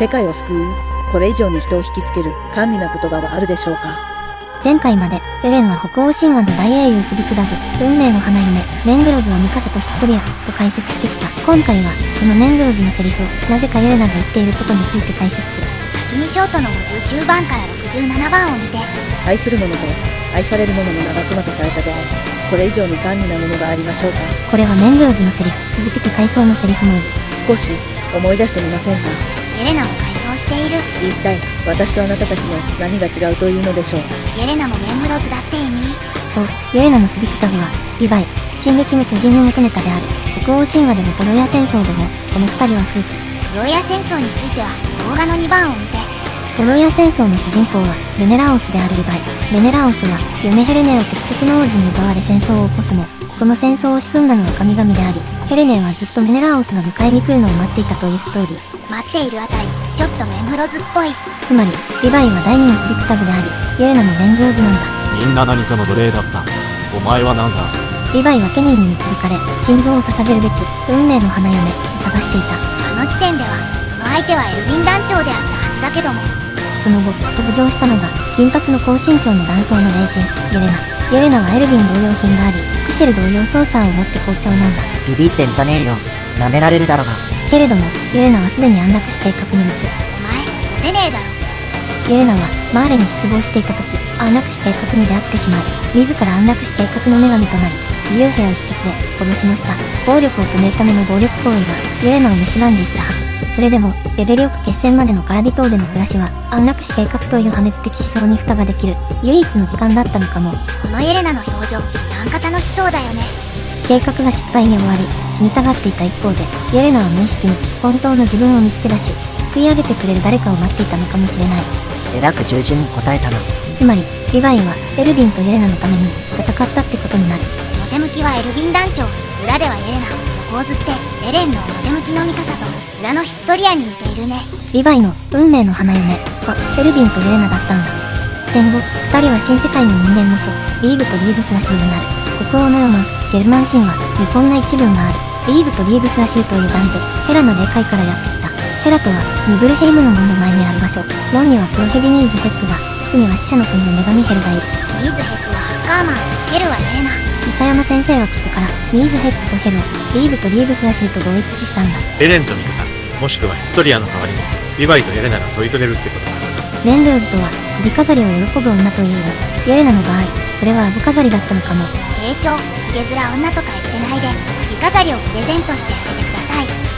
世界を救う、これ以上に人を引きつける甘美な言葉はあるでしょうか。前回までエレンは北欧神話の大英雄スビクダブ、運命の花嫁メングロズをミカサとヒストリアと解説してきた。今回はそのメングロズのセリフをなぜかエレナが言っていることについて解説する。先にショートの59番から67番を見て。愛する者と愛される者の名が熊とされた出会い、これ以上に甘美なものがありましょうか。これはメングロズのセリフ、続けて回想のセリフも少し思い出してみませんか。エレナも改装している。一体私とあなたたちの何が違うというのでしょう。エレナもメングロズだって意味。そう、エレナのスビクタブはリヴァイ、進撃の巨人の元ネタである。北欧神話でのトロヤ戦争でもこの二人は夫婦。トロヤ戦争については動画の2番を見て。トロヤ戦争の主人公はメネラオスであるリヴァイ。メネラオスは嫁ヘレネを敵国の王子に奪われ戦争を起こすも、この戦争を仕組んだのは神々であり、ヘレネはずっとメネラオスが迎えに来るのを待っていたというストーリー。待っているあたり、ちょっとメングロズっぽい。つまり、リヴァイは第二のスビクタブであり、エレナもメングロズなんだ。みんな何かの奴隷だった。お前はなんだ。リヴァイはケニーに導かれ、心臓を捧げるべき運命の花嫁を探していた。あの時点ではその相手はエルヴィン団長であったはずだけども、その後登場したのが金髪の高身長の男装の霊人イレナ。イレナはエルヴィン同様品があり、クシェル同様操作を持って紅茶を飲んだ。ビビってんじゃねえよ、舐められるだろが。けれどもイレナはすでに安楽死計画に夢中。お前モテねえだろ。イレナはマーレに失望していた時、安楽死計画に出会ってしまい、自ら安楽死計画の女神となり、義勇兵を引き連れ殺しました。暴力を止めるための暴力行為がイレナを蝕んでいったはず。それでもレベリオク決戦までのカラディ島での暮らしは安楽死計画という破滅的思想に蓋ができる唯一の時間だったのかも。このエレナの表情なんか楽しそうだよね。計画が失敗に終わり死にたがっていた一方で、イエレナは無意識に本当の自分を見つけ出し、救い上げてくれる誰かを待っていたのかもしれない。えらく従順に答えたな。つまりリヴァイはエルヴィンとイエレナのために戦ったってことになる。表向きはエルヴィン団長、裏ではエレナ。構図ってエレンの表向きのミカサと裏のヒストリアに似ているね。リヴァイの運命の花嫁はエルヴィンとイエレナだったんだ。戦後2人は新世界の人間の祖リーブとリーブスラシーになる。北欧の世のゲルマン神話にこんな一文がある。リーブとリーブスラシーという男女ヘラの霊界からやってきた。ヘラとはニブルヘイムの門の前にある場所。ロンにはプロヘビニーズヘップが、フには死者の国の女神ヘルがいる。ミーズヘップはハッカーマン、ヘルはエレナ。伊佐山先生は聞くからミーズヘップとヘルをリーブとリーブスラシーと同一視したんだ。エレンとミカサ、もしくはヒストリアの代わりにリヴァイとエレナが添い遂げるってことだ。メンルーズとは首飾りを喜ぶ女というが、イエレナの場合それはアブ飾りだったのかも。丁重、ひげ面女とか言ってないで首飾りをプレゼントしてあげてください。